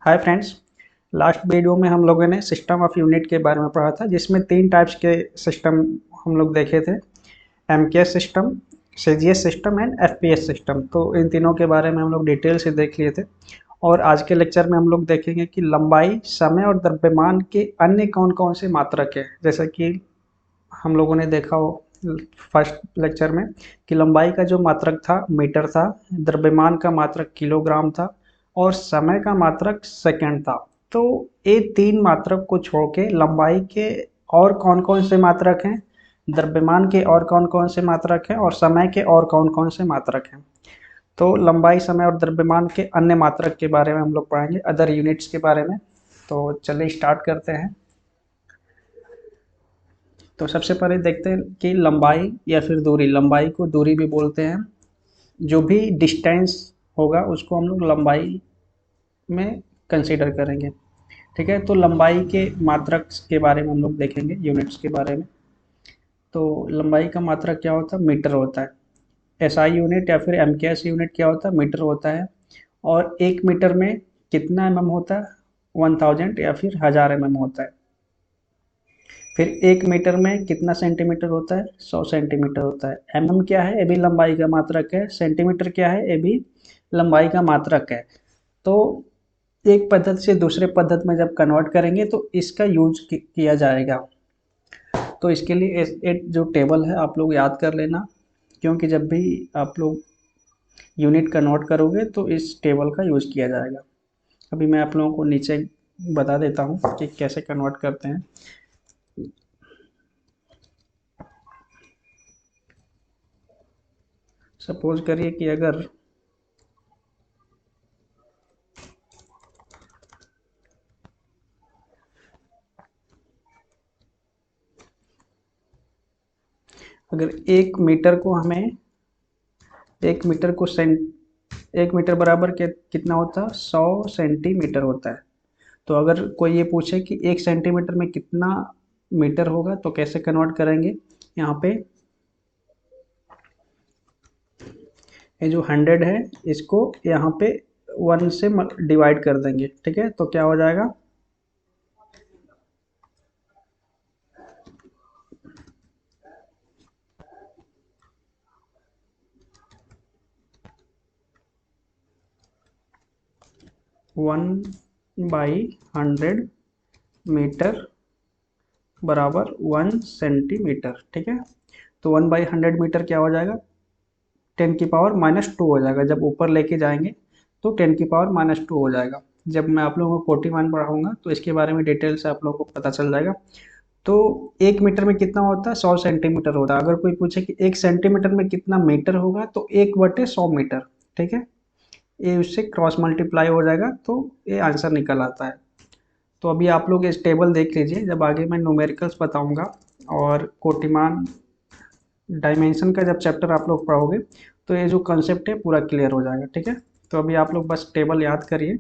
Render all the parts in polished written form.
Hi friends. Last video में हम लोगों ने सिस्टम ऑफ यूनिट के बारे में पढ़ा था, जिसमें तीन टाइप्स के सिस्टम हम लोग देखे थे। MKS system, CGS system and FPS system. तो इन तीनों के बारे में हम लोग डिटेल से देख लिए थे। और आज के लेक्चर में हम लोग देखेंगे कि लंबाई, समय और द्रव्यमान के अन्य कौन कौन से मात्रक है। जैसा कि हम लोगों ने देखा हो फर्स्ट लेक्चर में कि लंबाई का जो मात्रक था मीटर था, द्रव्यमान का मात्रक किलोग्राम था और समय का मात्रक सेकंड था। तो ये तीन मात्रक को छोड़ के लंबाई के और कौन कौन से मात्रक हैं, द्रव्यमान के और कौन कौन से मात्रक हैं और समय के और कौन कौन से मात्रक हैं। तो लंबाई, समय और द्रव्यमान के अन्य मात्रक के बारे में हम लोग पढ़ेंगे, अदर यूनिट्स के बारे में। तो चलिए स्टार्ट करते हैं। तो सबसे पहले देखते हैं कि लंबाई या फिर दूरी, लंबाई को दूरी भी बोलते हैं। जो भी डिस्टेंस होगा उसको हम लोग लंबाई में कंसीडर करेंगे। ठीक है, तो लंबाई के मात्रक के बारे में हम लोग देखेंगे, यूनिट्स के बारे में। तो लंबाई का मात्रक क्या होता है? मीटर होता है। एसआई यूनिट या फिर एमकेएस यूनिट क्या होता है? मीटर होता है। और एक मीटर में कितना एमएम होता है? 1000 या फिर 1000 एमएम होता है। फिर एक मीटर में कितना सेंटीमीटर होता है? 100 सेंटीमीटर होता है। एमएम क्या है? ये भी लंबाई का मात्रक है। सेंटीमीटर क्या है? ये भी लंबाई का मात्रक है। तो एक पद्धति से दूसरे पद्धति में जब कन्वर्ट करेंगे तो इसका यूज किया जाएगा। तो इसके लिए एक जो टेबल है आप लोग याद कर लेना, क्योंकि जब भी आप लोग यूनिट कन्वर्ट करोगे तो इस टेबल का यूज किया जाएगा। अभी मैं आप लोगों को नीचे बता देता हूँ कि कैसे कन्वर्ट करते हैं। सपोज करिए कि अगर एक मीटर को सेंट 1 मीटर बराबर कितना होता है? 100 सेंटीमीटर होता है। तो अगर कोई ये पूछे कि 1 सेंटीमीटर में कितना मीटर होगा तो कैसे कन्वर्ट करेंगे? यहाँ पे ये जो 100 है इसको यहाँ पे 1 से डिवाइड कर देंगे। ठीक है, तो क्या हो जाएगा? 1/100 मीटर बराबर 1 सेंटीमीटर। ठीक है, तो 1/100 मीटर क्या हो जाएगा? 10⁻⁻2 हो जाएगा। जब ऊपर लेके जाएंगे तो 10⁻⁻2 हो जाएगा। जब मैं आप लोगों को कोटि मान पढ़ाऊंगा तो इसके बारे में डिटेल से आप लोगों को पता चल जाएगा। तो 1 मीटर में कितना होता है? 100 सेंटीमीटर होता है। अगर कोई पूछे कि 1 सेंटीमीटर में कितना मीटर होगा तो 1/100 मीटर। ठीक है, ये उससे क्रॉस मल्टीप्लाई हो जाएगा तो ये आंसर निकल आता है। तो अभी आप लोग इस टेबल देख लीजिए, जब आगे मैं न्यूमेरिकल्स बताऊंगा और कोटिमान डायमेंशन का जब चैप्टर आप लोग पढ़ोगे तो ये जो कॉन्सेप्ट है पूरा क्लियर हो जाएगा। ठीक है, तो अभी आप लोग बस टेबल याद करिए।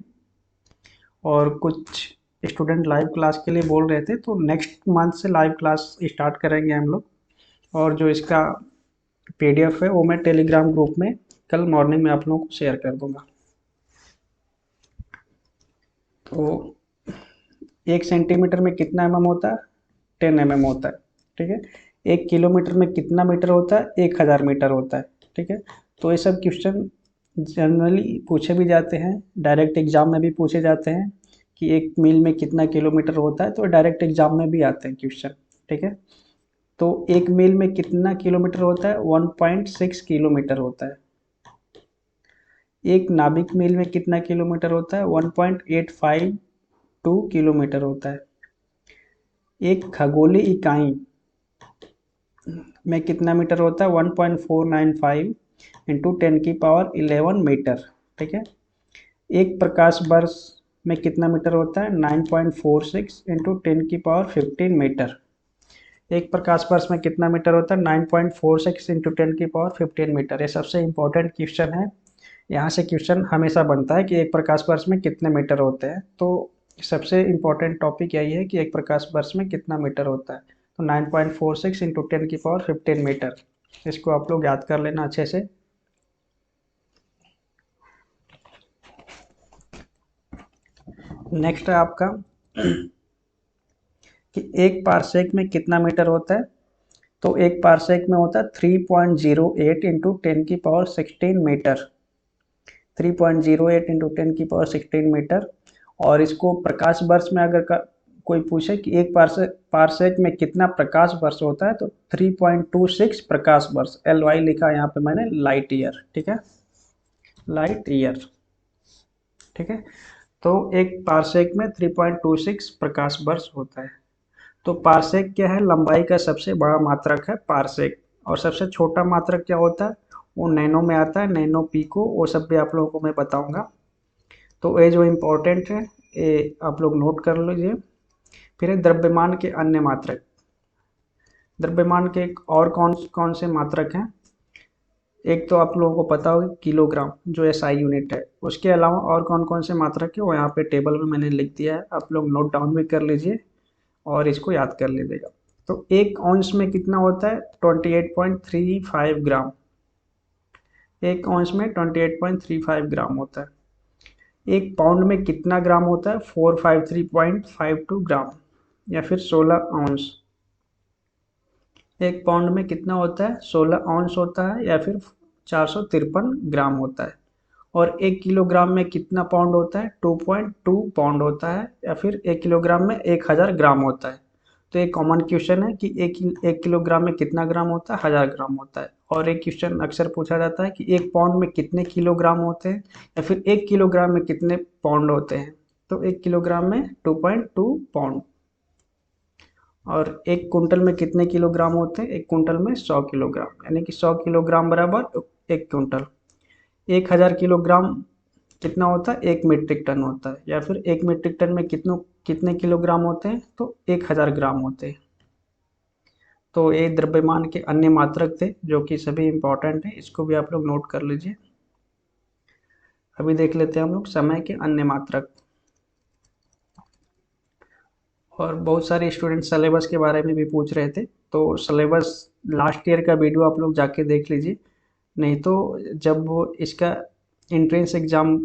और कुछ स्टूडेंट लाइव क्लास के लिए बोल रहे थे, तो नेक्स्ट मंथ से लाइव क्लास स्टार्ट करेंगे हम लोग। और जो इसका पीडीएफ है वो मैं टेलीग्राम ग्रुप में कल मॉर्निंग में आप लोगों को शेयर कर दूंगा। तो 1 सेंटीमीटर में कितना एमएम होता है? 10 एमएम होता है। ठीक है, 1 किलोमीटर में कितना मीटर होता है? 1000 मीटर होता है। ठीक है, तो ये सब क्वेश्चन जनरली पूछे भी जाते हैं, डायरेक्ट एग्जाम में भी पूछे जाते हैं कि 1 मील में कितना किलोमीटर होता है, तो डायरेक्ट एग्जाम में भी आते हैं क्वेश्चन। ठीक है, तो 1 मील में कितना किलोमीटर होता है? 1.6 किलोमीटर होता है। एक नाभिक मील में कितना किलोमीटर होता है? 1.852 किलोमीटर होता है। एक खगोलीय इकाई में कितना मीटर होता है? 1.495 इंटू 10⁻11 मीटर। ठीक है, एक प्रकाश वर्ष में कितना मीटर होता है? 9.46 इंटू 10⁻15 मीटर। एक प्रकाश वर्ष में कितना मीटर होता है? 9.46 इंटू 10⁻15 मीटर। ये सबसे इंपॉर्टेंट क्वेश्चन है। यहाँ से क्वेश्चन हमेशा बनता है कि एक प्रकाश वर्ष में कितने मीटर होते हैं। तो सबसे इम्पोर्टेंट टॉपिक यही है कि एक प्रकाश वर्ष में कितना मीटर होता है। तो 9.46 इंटू 10⁻15 मीटर, इसको आप लोग याद कर लेना अच्छे से। नेक्स्ट है आपका कि एक पारसेक में कितना मीटर होता है। तो एक पारसेक में होता है 3.08 इंटू 10⁻16 मीटर। 3.08 into 10⁻16 metre. और इसको प्रकाश वर्ष में अगर कोई पूछे कि एक पारसेक में कितना प्रकाश वर्ष होता है, तो 3.26 प्रकाश वर्ष। एल वाई लिखा है यहाँ पे मैंने, लाइट ईयर। ठीक है, लाइट ईयर। ठीक है, तो एक पारसेक में 3.26 प्रकाश वर्ष होता है। तो पारसेक क्या है, लंबाई का सबसे बड़ा मात्रक है पारसेक। और सबसे छोटा मात्रक क्या होता है, वो नैनो में आता है, नैनो पिको, वो सब भी आप लोगों को मैं बताऊंगा। तो ये जो इम्पोर्टेंट है ये आप लोग नोट कर लीजिए। फिर है द्रव्यमान के अन्य मात्रक। द्रव्यमान के एक और कौन कौन से मात्रक हैं, एक तो आप लोगों को पता होगा किलोग्राम, जो एसआई यूनिट है। उसके अलावा और कौन कौन से मात्रक है वो यहाँ पे टेबल में मैंने लिख दिया है, आप लोग नोट डाउन भी कर लीजिए और इसको याद कर लीजिएगा। तो एक औंस में कितना होता है, 28.35 ग्राम। एक औंस में 28.35 ग्राम होता है। एक पाउंड में कितना ग्राम होता है, 453.52 ग्राम या फिर 16 औंस। एक पाउंड में कितना होता है, 16 औंस होता है या फिर 453 ग्राम होता है। और एक किलोग्राम में कितना पाउंड होता है, 2.2 पाउंड होता है या फिर एक किलोग्राम में 1000 ग्राम होता है। तो एक कॉमन क्वेश्चन है कि एक किलोग्राम में कितना ग्राम होता है, 1000 ग्राम होता है। और एक क्वेश्चन अक्सर पूछा जाता है कि एक पाउंड में कितने किलोग्राम होते हैं या फिर एक किलोग्राम में कितने पाउंड होते हैं। तो एक किलोग्राम में 2.2 पाउंड। और एक कुंटल में कितने किलोग्राम होते हैं, एक कुंटल में 100 किलोग्राम, यानी कि 100 किलोग्राम बराबर एक कुंटल। 1000 किलोग्राम कितना होता है, एक मीट्रिक टन होता है। या फिर एक मीट्रिक टन में कितने किलोग्राम होते हैं, तो 1000 ग्राम होते हैं। तो ये द्रव्यमान के अन्य मात्रक थे जो कि सभी इंपॉर्टेंट है, इसको भी आप लोग नोट कर लीजिए। अभी देख लेते हैं हम लोग समय के अन्य मात्रक। और बहुत सारे स्टूडेंट सिलेबस के बारे में भी पूछ रहे थे, तो सिलेबस लास्ट ईयर का वीडियो आप लोग जाके देख लीजिए। नहीं तो जब वो इसका एंट्रेंस एग्ज़ाम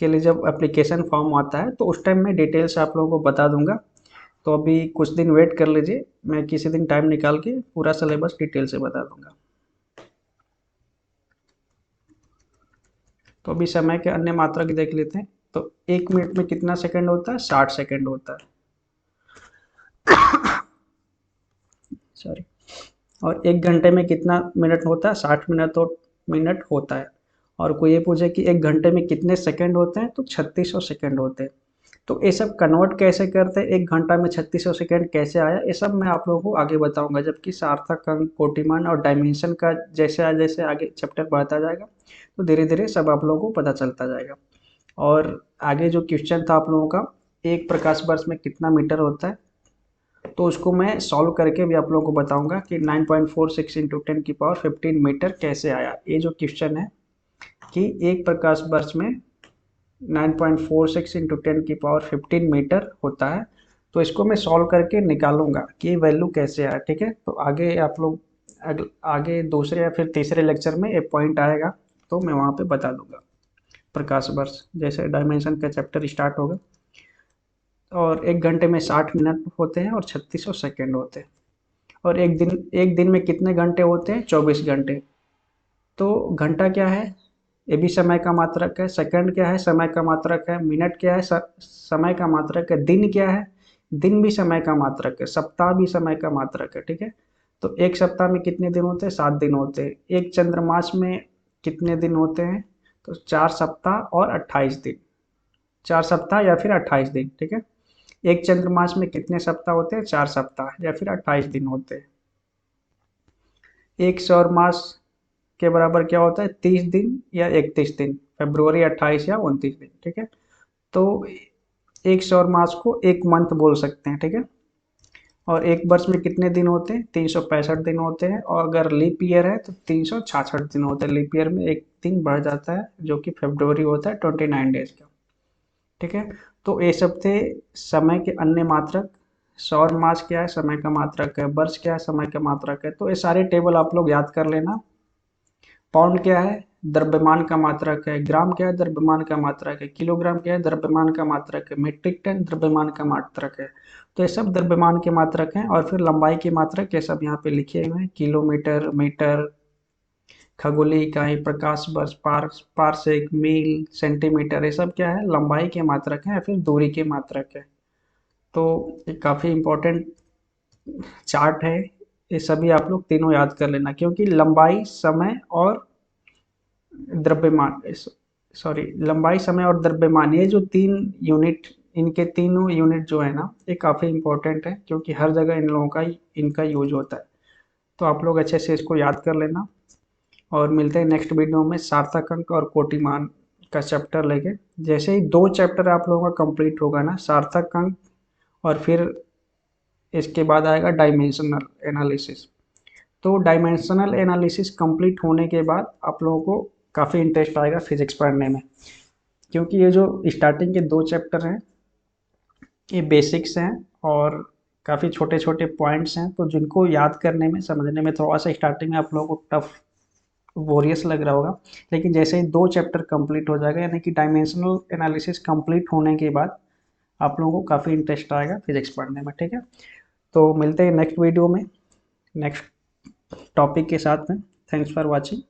के लिए जब एप्लीकेशन फॉर्म आता है तो उस टाइम मैं डिटेल से आप लोगों को बता दूंगा। तो अभी कुछ दिन वेट कर लीजिए, मैं किसी दिन टाइम निकाल के पूरा सिलेबस डिटेल से बता दूंगा। तो अभी समय के अन्य मात्रक देख लेते हैं। तो एक मिनट में कितना सेकंड होता है, 60 सेकंड होता है। सॉरी। और एक घंटे में कितना मिनट होता है, 60 मिनट होता है। और कोई ये पूछे कि एक घंटे में कितने सेकंड होते हैं, तो 3600 सेकंड होते हैं। तो ये सब कन्वर्ट कैसे करते हैं, एक घंटा में 3600 सेकंड कैसे आया, ये सब मैं आप लोगों को आगे बताऊंगा। जबकि सार्थक अंक, कोटिमान और डायमेंशन का जैसे जैसे आगे चैप्टर बढ़ता जाएगा तो धीरे धीरे सब आप लोगों को पता चलता जाएगा। और आगे जो क्वेश्चन था आप लोगों का, एक प्रकाश वर्ष में कितना मीटर होता है, तो उसको मैं सॉल्व करके भी आप लोगों को बताऊंगा कि 9.46 इंटू 10⁻15 मीटर कैसे आया। ये जो क्वेश्चन है कि एक प्रकाश वर्ष में 9.46 इंटू 10⁻15 मीटर होता है, तो इसको मैं सॉल्व करके निकालूंगा कि ये वैल्यू कैसे आया। ठीक है, तो आगे आप लोग आगे दूसरे या फिर तीसरे लेक्चर में एक पॉइंट आएगा तो मैं वहाँ पे बता दूंगा। प्रकाश वर्ष जैसे डायमेंशन का चैप्टर स्टार्ट होगा। और एक घंटे में 60 मिनट होते हैं और 3600 सेकेंड होते हैं। और एक दिन में कितने घंटे होते हैं, 24 घंटे। तो घंटा क्या है, ये भी समय का मात्रक है। सेकंड क्या है, समय का मात्रक है। मिनट क्या है, समय का मात्रक है। दिन क्या है, दिन भी समय का मात्रक है। सप्ताह भी समय का मात्रक है। ठीक है, तो एक सप्ताह में कितने दिन होते हैं, 7 दिन होते हैं। एक चंद्रमास में कितने दिन होते हैं, तो 4 सप्ताह और 28 दिन। 4 सप्ताह या फिर 28 दिन। ठीक है, एक चंद्रमास में कितने सप्ताह होते हैं, 4 सप्ताह या फिर 28 दिन होते हैं। एक सौर मास के बराबर क्या होता है, 30 दिन या 31 दिन, फरवरी 28 या 29 दिन। ठीक है, तो एक सौर मास को एक मंथ बोल सकते हैं। ठीक है, और एक वर्ष में कितने दिन होते हैं, 365 दिन होते हैं। और अगर लीप ईयर है तो 366 दिन होते हैं। लीप ईयर में एक दिन बढ़ जाता है जो कि फरवरी होता है 29 डेज का। ठीक है, तो ये सब थे समय के अन्य मात्रक। सौर मास क्या है, समय का मात्रक है। वर्ष क्या है, समय का मात्रक है। तो ये सारे टेबल आप लोग याद कर लेना। पाउंड क्या है, द्रव्यमान का मात्रक है, ग्राम क्या है द्रव्यमान का मात्रक है, किलोग्राम क्या है द्रव्यमान का मात्रक है, मीट्रिक टन द्रव्यमान का मात्रक है। तो ये सब द्रव्यमान के मात्रक हैं। और फिर लंबाई के मात्रक ये सब यहाँ पे लिखे हुए हैं, किलोमीटर, मीटर, खगोलीय इकाई, प्रकाश वर्ष, पारसेक, मील, सेंटीमीटर, ये सब क्या है लंबाई के मात्रक हैं या फिर दूरी के मात्रक है। तो ये काफ़ी इम्पोर्टेंट चार्ट है, ये सभी आप लोग तीनों याद कर लेना, क्योंकि लंबाई, समय और द्रव्यमान, सॉरी, लंबाई, समय और द्रव्यमान, ये जो तीन यूनिट, इनके तीनों यूनिट जो है ना, ये काफ़ी इंपॉर्टेंट है, क्योंकि हर जगह इन लोगों का इनका यूज होता है। तो आप लोग अच्छे से इसको याद कर लेना। और मिलते हैं नेक्स्ट वीडियो में सार्थक अंक और कोटिमान का चैप्टर लेके। जैसे ही 2 चैप्टर आप लोगों का कंप्लीट होगा ना, सार्थक अंक और फिर इसके बाद आएगा डायमेंशनल एनालिसिस। तो डायमेंशनल एनालिसिस कंप्लीट होने के बाद आप लोगों को काफ़ी इंटरेस्ट आएगा फिजिक्स पढ़ने में, क्योंकि ये जो स्टार्टिंग के 2 चैप्टर हैं ये बेसिक्स हैं और काफ़ी छोटे छोटे पॉइंट्स हैं, तो जिनको याद करने में, समझने में थोड़ा सा स्टार्टिंग में आप लोगों को टफ, बोरियस लग रहा होगा, लेकिन जैसे ही 2 चैप्टर कंप्लीट हो जाएगा, यानी कि डायमेंशनल एनालिसिस कंप्लीट होने के बाद आप लोगों को काफ़ी इंटरेस्ट आएगा फिजिक्स पढ़ने में। ठीक है, तो मिलते हैं नेक्स्ट वीडियो में नेक्स्ट टॉपिक के साथ में। Thanks for watching.